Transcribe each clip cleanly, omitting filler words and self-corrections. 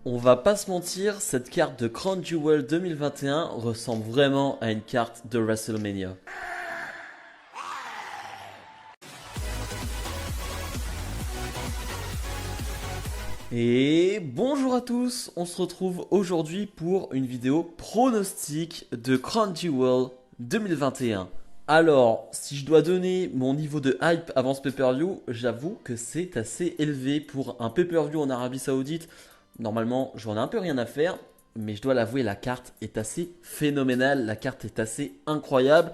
On va pas se mentir, cette carte de Crown Jewel 2021 ressemble vraiment à une carte de WrestleMania. Et bonjour à tous, on se retrouve aujourd'hui pour une vidéo pronostic de Crown Jewel 2021. Alors, si je dois donner mon niveau de hype avant ce pay-per-view, j'avoue que c'est assez élevé pour un pay-per-view en Arabie Saoudite. Normalement, j'en ai un peu rien à faire, mais je dois l'avouer, la carte est assez phénoménale, la carte est assez incroyable.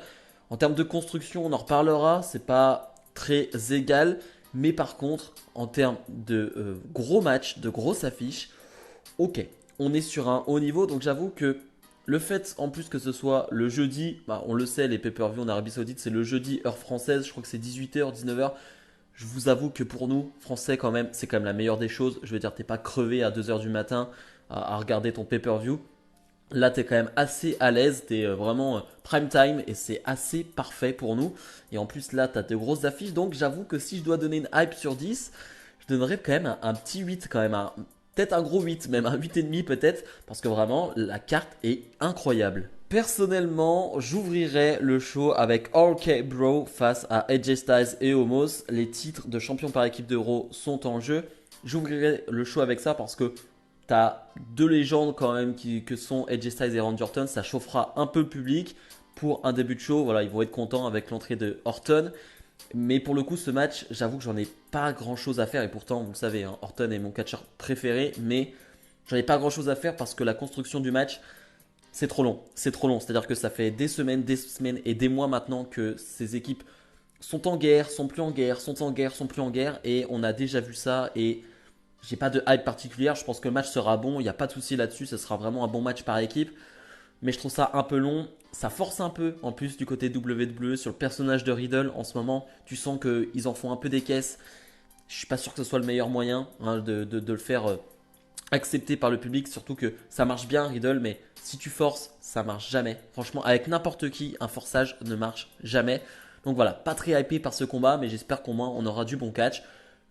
En termes de construction, on en reparlera, c'est pas très égal, mais par contre, en termes de gros matchs, de grosses affiches, ok, on est sur un haut niveau, donc j'avoue que le fait en plus que ce soit le jeudi, bah, on le sait, les pay-per-view en Arabie Saoudite, c'est le jeudi heure française, je crois que c'est 18h, 19h. Je vous avoue que pour nous, Français, quand même, c'est quand même la meilleure des choses. Je veux dire, t'es pas crevé à 2h du matin à regarder ton pay-per-view. Là, tu es quand même assez à l'aise, tu es vraiment prime time et c'est assez parfait pour nous. Et en plus, là, tu as de grosses affiches. Donc, j'avoue que si je dois donner une hype sur 10, je donnerais quand même un petit 8, quand même. Peut-être un gros 8, même un 8,5 peut-être. Parce que vraiment, la carte est incroyable. Personnellement, j'ouvrirais le show avec RK Bro face à AJ Styles et Omos. Les titres de champion par équipe d'Euro sont en jeu. J'ouvrirai le show avec ça parce que t'as deux légendes quand même que sont AJ Styles et Randy Orton. Ça chauffera un peu le public pour un début de show. Voilà, ils vont être contents avec l'entrée de Orton. Mais pour le coup, ce match, j'avoue que j'en ai pas grand chose à faire. Et pourtant, vous le savez, hein, Orton est mon catcheur préféré. Mais j'en ai pas grand chose à faire parce que la construction du match, c'est trop long. C'est trop long. C'est-à-dire que ça fait des semaines et des mois maintenant que ces équipes sont en guerre, sont plus en guerre, sont en guerre, sont plus en guerre. Et on a déjà vu ça. Et j'ai pas de hype particulière. Je pense que le match sera bon. Il n'y a pas de souci là-dessus. Ce sera vraiment un bon match par équipe. Mais je trouve ça un peu long. Ça force un peu en plus du côté WWE sur le personnage de Riddle. En ce moment, tu sens qu'ils en font un peu des caisses. Je suis pas sûr que ce soit le meilleur moyen de le faire accepter par le public. Surtout que ça marche bien, Riddle. Mais si tu forces, ça marche jamais. Franchement, avec n'importe qui, un forçage ne marche jamais. Donc voilà, pas très hypé par ce combat. Mais j'espère qu'au moins on aura du bon catch.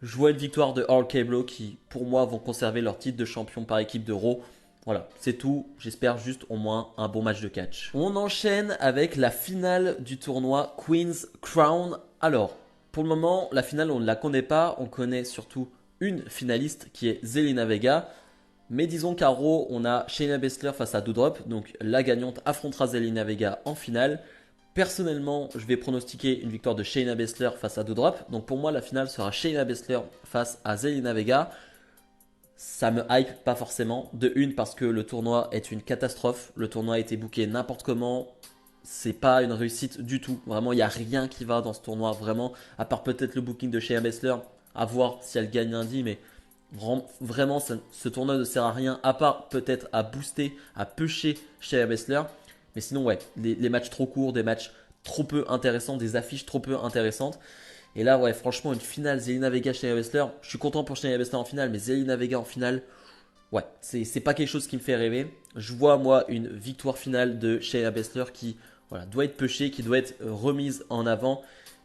Je vois une victoire de RK Bro qui, pour moi, vont conserver leur titre de champion par équipe de Raw. Voilà, c'est tout. J'espère juste au moins un bon match de catch. On enchaîne avec la finale du tournoi Queen's Crown. Alors, pour le moment, la finale, on ne la connaît pas. On connaît surtout une finaliste qui est Zelina Vega. Mais disons qu'à Raw, on a Shayna Baszler face à Doudrop. Donc la gagnante affrontera Zelina Vega en finale. Personnellement, je vais pronostiquer une victoire de Shayna Baszler face à Doudrop. Donc pour moi, la finale sera Shayna Baszler face à Zelina Vega. Ça me hype pas forcément. De une, parce que le tournoi est une catastrophe. Le tournoi a été booké n'importe comment. C'est pas une réussite du tout. Vraiment, il n'y a rien qui va dans ce tournoi. Vraiment, à part peut-être le booking de Shayna Baszler. À voir si elle gagne lundi. Mais vraiment, ce tournoi ne sert à rien. À part peut-être à booster, à pusher Shayna Baszler. Mais sinon, ouais, les matchs trop courts, des matchs trop peu intéressants, des affiches trop peu intéressantes. Et là, ouais, franchement, une finale Zelina Vega Shayna Baszler. Je suis content pour Shayna Baszler en finale, mais Zelina Vega en finale, ouais, c'est pas quelque chose qui me fait rêver. Je vois, moi, une victoire finale de Shayna Baszler qui voilà, doit être pushée, qui doit être remise en avant.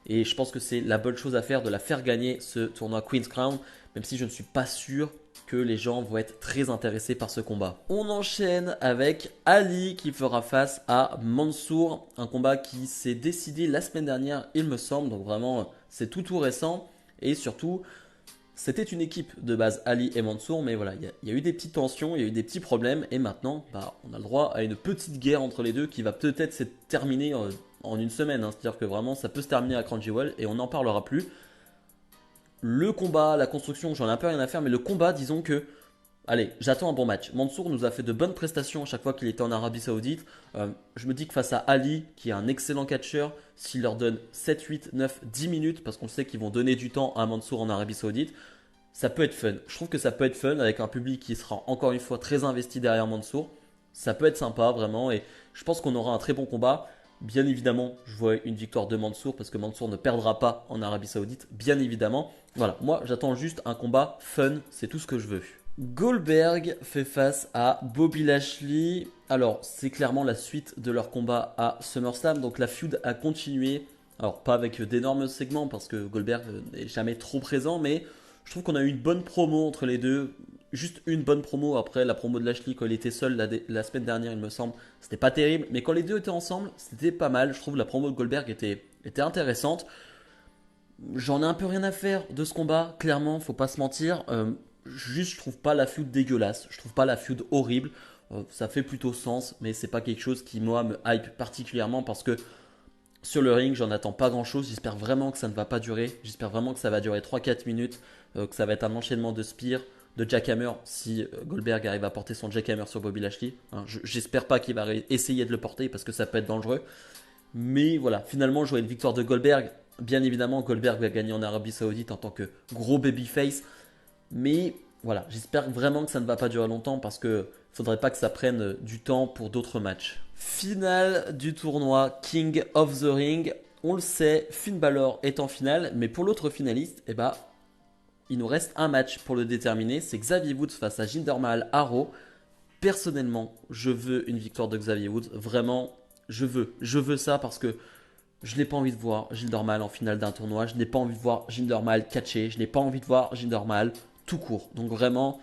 Et je pense que c'est la bonne chose à faire de la faire gagner ce tournoi Queen's Crown, même si je ne suis pas sûr que les gens vont être très intéressés par ce combat. On enchaîne avec Ali qui fera face à Mansour, un combat qui s'est décidé la semaine dernière, il me semble, donc vraiment c'est tout récent et surtout c'était une équipe de base Ali et Mansour, mais voilà, il y a eu des petites tensions, il y a eu des petits problèmes et maintenant bah, on a le droit à une petite guerre entre les deux qui va peut-être se terminer en une semaine, hein. C'est-à-dire que vraiment ça peut se terminer à Crown Jewel et on n'en parlera plus. Le combat, la construction, j'en ai un peu rien à faire, mais le combat, disons que allez, j'attends un bon match. Mansour nous a fait de bonnes prestations à chaque fois qu'il était en Arabie Saoudite. Je me dis que face à Ali, qui est un excellent catcheur, s'il leur donne 7, 8, 9, 10 minutes, parce qu'on sait qu'ils vont donner du temps à Mansour en Arabie Saoudite, ça peut être fun. Je trouve que ça peut être fun avec un public qui sera encore une fois très investi derrière Mansour. Ça peut être sympa vraiment et je pense qu'on aura un très bon combat. Bien évidemment, je vois une victoire de Mansour parce que Mansour ne perdra pas en Arabie Saoudite, bien évidemment. Voilà, moi j'attends juste un combat fun, c'est tout ce que je veux. Goldberg fait face à Bobby Lashley. Alors, c'est clairement la suite de leur combat à SummerSlam. Donc, la feud a continué. Alors, pas avec d'énormes segments parce que Goldberg n'est jamais trop présent, mais je trouve qu'on a eu une bonne promo entre les deux. juste une bonne promo. Après, la promo de Lashley, quand il était seul la semaine dernière, il me semble, c'était pas terrible. Mais quand les deux étaient ensemble, c'était pas mal. Je trouve la promo de Goldberg était intéressante. J'en ai un peu rien à faire de ce combat, clairement, faut pas se mentir. Juste, je trouve pas la feud dégueulasse. Je trouve pas la feud horrible. Ça fait plutôt sens, mais c'est pas quelque chose qui, moi, me hype particulièrement parce que sur le ring, j'en attends pas grand chose. J'espère vraiment que ça ne va pas durer. J'espère vraiment que ça va durer 3-4 minutes. Que ça va être un enchaînement de spear, de jackhammer. Si Goldberg arrive à porter son jackhammer sur Bobby Lashley. Hein, j'espère pas qu'il va essayer de le porter parce que ça peut être dangereux. Mais voilà, finalement, je vois une victoire de Goldberg. Bien évidemment, Goldberg va gagner en Arabie Saoudite en tant que gros babyface. Mais voilà, j'espère vraiment que ça ne va pas durer longtemps parce que faudrait pas que ça prenne du temps pour d'autres matchs. Finale du tournoi King of the Ring. On le sait, Finn Balor est en finale, mais pour l'autre finaliste, eh ben, il nous reste un match pour le déterminer. C'est Xavier Woods face à Jinder Mahal à Raw. Personnellement, je veux une victoire de Xavier Woods. Vraiment, je veux ça parce que je n'ai pas envie de voir Jinder Mahal en finale d'un tournoi. Je n'ai pas envie de voir Jinder Mahal catcher. Je n'ai pas envie de voir Jinder Mahal tout court. Donc vraiment,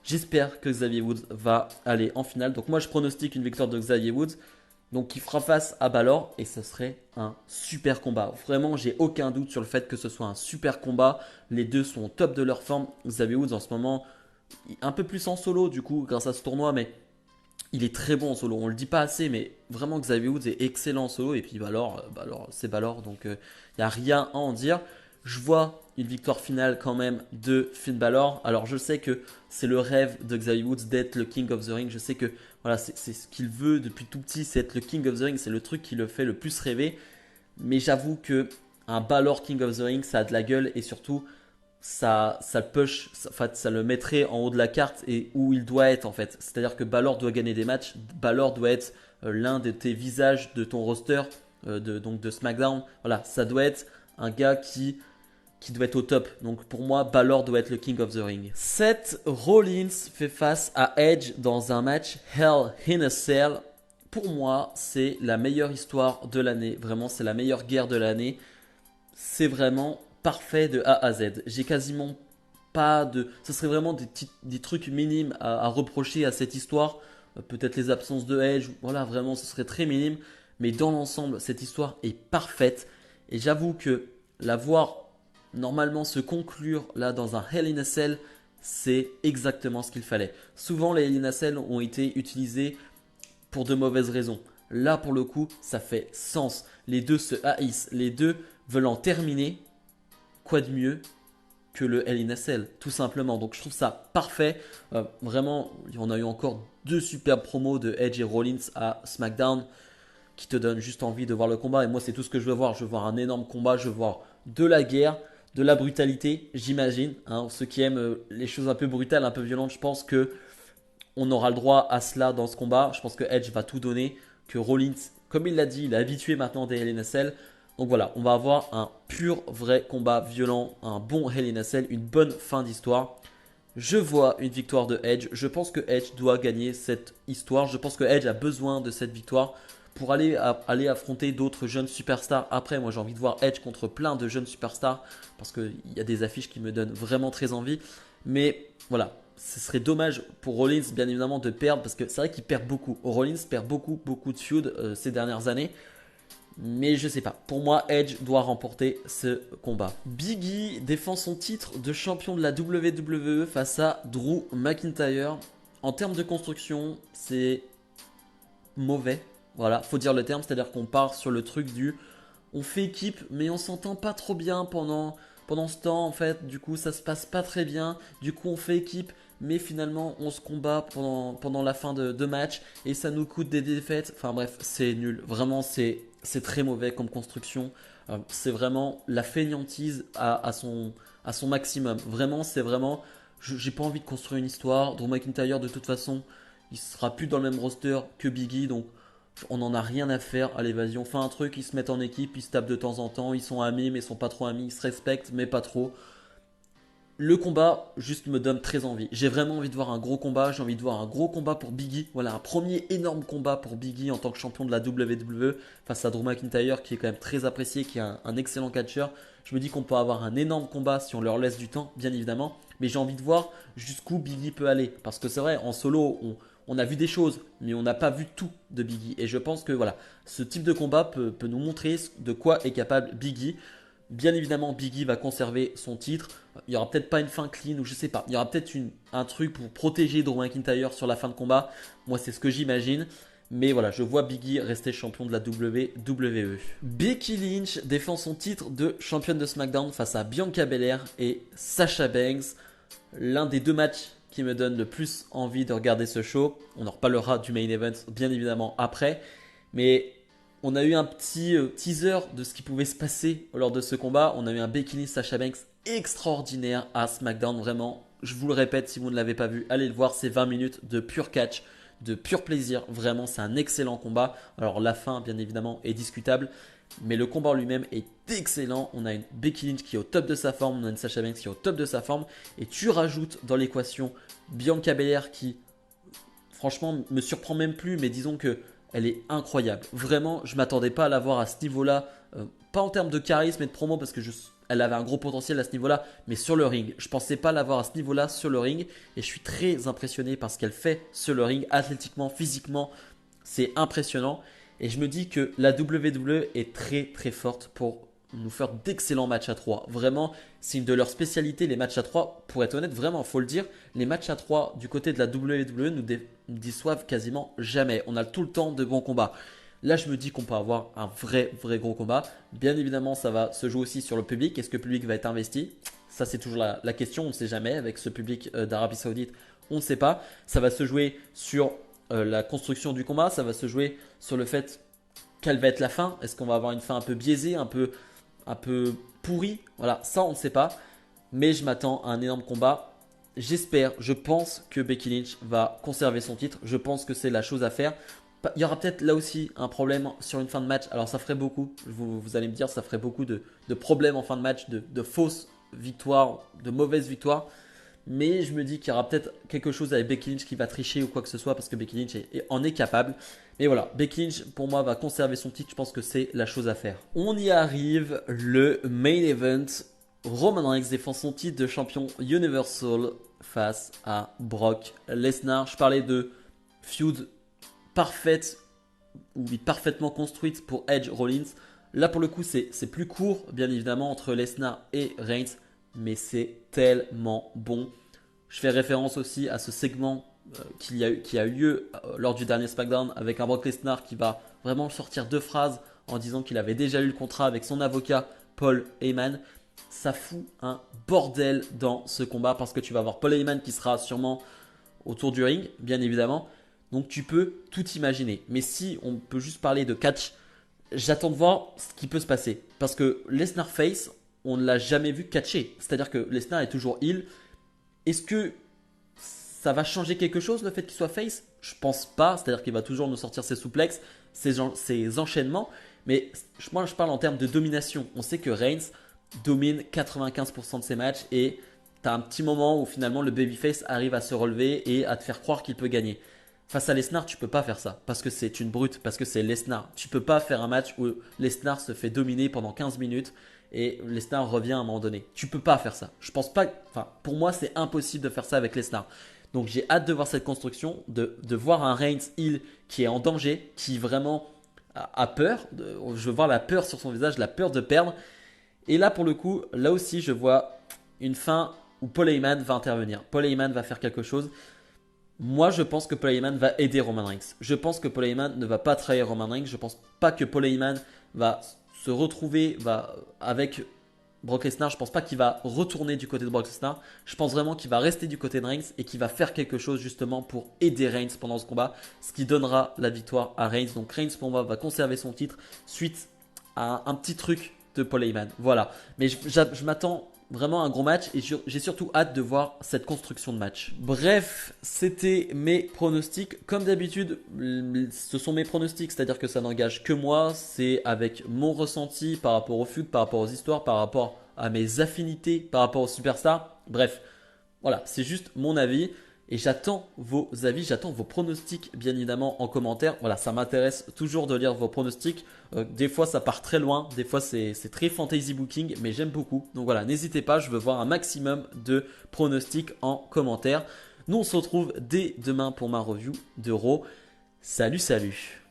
j'espère que Xavier Woods va aller en finale. Donc moi, je pronostique une victoire de Xavier Woods. Donc qui fera face à Balor. Et ce serait un super combat. Vraiment, j'ai aucun doute sur le fait que ce soit un super combat. Les deux sont au top de leur forme. Xavier Woods en ce moment, un peu plus en solo du coup grâce à ce tournoi. Mais il est très bon en solo, on le dit pas assez, mais vraiment Xavier Woods est excellent en solo. Et puis Balor c'est Balor, donc il n'y a rien à en dire. Je vois une victoire finale quand même de Finn Balor. Alors je sais que c'est le rêve de Xavier Woods d'être le King of the Ring. Je sais que voilà, c'est ce qu'il veut depuis tout petit, c'est être le King of the Ring. C'est le truc qui le fait le plus rêver. Mais j'avoue que un Balor King of the Ring, ça a de la gueule et surtout ça le push, ça le mettrait en haut de la carte et où il doit être en fait. C'est-à-dire que Balor doit gagner des matchs, Balor doit être l'un de tes visages de ton roster, donc de SmackDown. Voilà, ça doit être un gars qui doit être au top. Donc pour moi, Balor doit être le King of the Ring. Seth Rollins fait face à Edge dans un match Hell in a Cell. Pour moi, c'est la meilleure histoire de l'année. Vraiment, c'est la meilleure guerre de l'année. C'est vraiment parfait de A à Z. J'ai quasiment pas de... Ce serait vraiment des trucs minimes à reprocher à cette histoire. Peut-être les absences de Edge. Voilà, vraiment, ce serait très minime. Mais dans l'ensemble, cette histoire est parfaite. Et j'avoue que la voir normalement se conclure là dans un Hell in a Cell, c'est exactement ce qu'il fallait. Souvent, les Hell in a Cell ont été utilisés pour de mauvaises raisons. Là, pour le coup, ça fait sens. Les deux se haïssent. Les deux veulent en terminer. Quoi de mieux que le Hell in a Cell, tout simplement. Donc je trouve ça parfait. Vraiment, on a eu encore deux superbes promos de Edge et Rollins à SmackDown qui te donnent juste envie de voir le combat. Et moi, c'est tout ce que je veux voir. Je veux voir un énorme combat. Je veux voir de la guerre, de la brutalité, j'imagine. Hein. Ceux qui aiment les choses un peu brutales, un peu violentes, je pense que on aura le droit à cela dans ce combat. Je pense que Edge va tout donner, que Rollins, comme il l'a dit, il est habitué maintenant des Hell in a Cell. Donc voilà, on va avoir un pur vrai combat violent, un bon Hell in a Cell, une bonne fin d'histoire. Je vois une victoire de Edge. Je pense que Edge doit gagner cette histoire. Je pense que Edge a besoin de cette victoire pour aller affronter d'autres jeunes superstars. Après, moi j'ai envie de voir Edge contre plein de jeunes superstars parce qu'il y a des affiches qui me donnent vraiment très envie. Mais voilà, ce serait dommage pour Rollins bien évidemment de perdre parce que c'est vrai qu'il perd beaucoup. Rollins perd beaucoup de feud ces dernières années. Mais je sais pas. Pour moi, Edge doit remporter ce combat. Big E défend son titre de champion de la WWE face à Drew McIntyre. En termes de construction, c'est mauvais. Voilà, faut dire le terme. C'est-à-dire qu'on part sur le truc du on fait équipe, mais on s'entend pas trop bien pendant ce temps. En fait, du coup, ça se passe pas très bien. Du coup, on fait équipe, mais finalement, on se combat pendant la fin de match et ça nous coûte des défaites. Enfin bref, c'est nul. Vraiment, c'est très mauvais comme construction. C'est vraiment la fainéantise à son maximum. Vraiment, c'est vraiment. J'ai pas envie de construire une histoire. Drew McIntyre, de toute façon, il sera plus dans le même roster que Big E. Donc, on n'en a rien à faire. Allez, vas-y, on fait un truc. Ils se mettent en équipe, ils se tapent de temps en temps. Ils sont amis, mais ils sont pas trop amis. Ils se respectent, mais pas trop. le combat juste me donne très envie. J'ai vraiment envie de voir un gros combat. J'ai envie de voir un gros combat pour Biggie. Voilà, un premier énorme combat pour Biggie en tant que champion de la WWE face à Drew McIntyre, qui est quand même très apprécié, qui est un excellent catcheur. Je me dis qu'on peut avoir un énorme combat si on leur laisse du temps, bien évidemment. Mais j'ai envie de voir jusqu'où Biggie peut aller. Parce que c'est vrai, en solo, on a vu des choses, mais on n'a pas vu tout de Biggie. Et je pense que voilà, ce type de combat peut nous montrer de quoi est capable Biggie. Bien évidemment, Biggie va conserver son titre. Il n'y aura peut-être pas une fin clean ou je sais pas. Il y aura peut-être un truc pour protéger Drew McIntyre sur la fin de combat. Moi, c'est ce que j'imagine. Mais voilà, je vois Biggie rester champion de la WWE. Becky Lynch défend son titre de championne de SmackDown face à Bianca Belair et Sasha Banks. L'un des deux matchs qui me donne le plus envie de regarder ce show. On en reparlera du main event bien évidemment après. Mais on a eu un petit teaser de ce qui pouvait se passer lors de ce combat. On a eu un Becky Lynch Sasha Banks extraordinaire à SmackDown. Vraiment, je vous le répète, si vous ne l'avez pas vu, allez le voir. C'est 20 minutes de pur catch, de pur plaisir. Vraiment, c'est un excellent combat. Alors la fin, bien évidemment, est discutable. Mais le combat lui-même est excellent. On a une Becky Lynch qui est au top de sa forme. On a une Sasha Banks qui est au top de sa forme. Et tu rajoutes dans l'équation Bianca Belair qui, franchement, me surprend même plus. Mais disons que elle est incroyable. Vraiment, je ne m'attendais pas à la voir à ce niveau-là. Pas en termes de charisme et de promo parce que elle avait un gros potentiel à ce niveau-là. Mais sur le ring, je ne pensais pas l'avoir à ce niveau-là sur le ring. Et je suis très impressionné par ce qu'elle fait sur le ring. Athlétiquement, physiquement, c'est impressionnant. Et je me dis que la WWE est très très forte pour nous faire d'excellents matchs à 3. Vraiment, c'est une de leurs spécialités, les matchs à 3. Pour être honnête, vraiment, faut le dire, les matchs à 3 du côté de la WWE nous déçoivent quasiment jamais. On a tout le temps de bons combats. Là, je me dis qu'on peut avoir un vrai gros combat. Bien évidemment, ça va se jouer aussi sur le public. Est-ce que le public va être investi? Ça, c'est toujours la question. On ne sait jamais. Avec ce public d'Arabie Saoudite, on ne sait pas. Ça va se jouer sur la construction du combat. Ça va se jouer sur le fait quelle va être la fin. Est-ce qu'on va avoir une fin un peu biaisée, un peu pourrie? Voilà, ça, on ne sait pas. Mais je m'attends à un énorme combat. J'espère, je pense que Becky Lynch va conserver son titre. Je pense que c'est la chose à faire. Il y aura peut-être là aussi un problème sur une fin de match. Alors ça ferait beaucoup, vous allez me dire, ça ferait beaucoup de problèmes en fin de match, de fausses victoires, de mauvaises victoires. Mais je me dis qu'il y aura peut-être quelque chose avec Becky Lynch qui va tricher ou quoi que ce soit parce que Becky Lynch en est capable. Mais voilà, Becky Lynch pour moi va conserver son titre. Je pense que c'est la chose à faire. On y arrive, le main event. Roman Reigns défend son titre de champion Universal face à Brock Lesnar. Je parlais de feud parfaite ou parfaitement construite pour Edge Rollins. Là pour le coup c'est plus court bien évidemment entre Lesnar et Reigns, mais c'est tellement bon. Je fais référence aussi à ce segment qui a eu lieu lors du dernier SmackDown avec un Brock Lesnar qui va vraiment sortir deux phrases en disant qu'il avait déjà eu le contrat avec son avocat Paul Heyman. Ça fout un bordel dans ce combat parce que tu vas avoir Paul Heyman qui sera sûrement autour du ring, bien évidemment. Donc tu peux tout imaginer. Mais si on peut juste parler de catch, j'attends de voir ce qui peut se passer. Parce que Lesnar face, on ne l'a jamais vu catcher. C'est-à-dire que Lesnar est toujours heel. Est-ce que ça va changer quelque chose le fait qu'il soit face? Je pense pas. C'est-à-dire qu'il va toujours nous sortir ses souplexes, ses enchaînements. Mais moi je parle en termes de domination. On sait que Reigns domine 95% de ses matchs et tu as un petit moment où finalement le babyface arrive à se relever et à te faire croire qu'il peut gagner. Face à Lesnar, tu peux pas faire ça parce que c'est une brute, parce que c'est Lesnar. Tu peux pas faire un match où Lesnar se fait dominer pendant 15 minutes et Lesnar revient à un moment donné. Tu peux pas faire ça. Je pense pas. Enfin, pour moi, c'est impossible de faire ça avec Lesnar. Donc j'ai hâte de voir cette construction, de voir un Reigns heel qui est en danger, qui vraiment a peur. Je veux voir la peur sur son visage, la peur de perdre. Et là, pour le coup, là aussi, je vois une fin où Paul Heyman va intervenir. Paul Heyman va faire quelque chose. Moi, je pense que Paul Heyman va aider Roman Reigns. Je pense que Paul Heyman ne va pas trahir Roman Reigns. Je pense pas que Paul Heyman va se retrouver avec Brock Lesnar. Je pense pas qu'il va retourner du côté de Brock Lesnar. Je pense vraiment qu'il va rester du côté de Reigns et qu'il va faire quelque chose justement pour aider Reigns pendant ce combat, ce qui donnera la victoire à Reigns. Donc Reigns pour moi va conserver son titre suite à un petit truc de Paul Heyman. Voilà. Mais je m'attends vraiment à un gros match et j'ai surtout hâte de voir cette construction de match. Bref, c'était mes pronostics. Comme d'habitude, ce sont mes pronostics, c'est-à-dire que ça n'engage que moi. C'est avec mon ressenti par rapport au feud, par rapport aux histoires, par rapport à mes affinités, par rapport aux superstars. Bref, voilà, c'est juste mon avis. Et j'attends vos avis, j'attends vos pronostics bien évidemment en commentaire. Voilà, ça m'intéresse toujours de lire vos pronostics. Des fois ça part très loin, des fois c'est très fantasy booking, mais j'aime beaucoup. Donc voilà, n'hésitez pas, je veux voir un maximum de pronostics en commentaire. Nous on se retrouve dès demain pour ma review d'Euro. Salut, salut!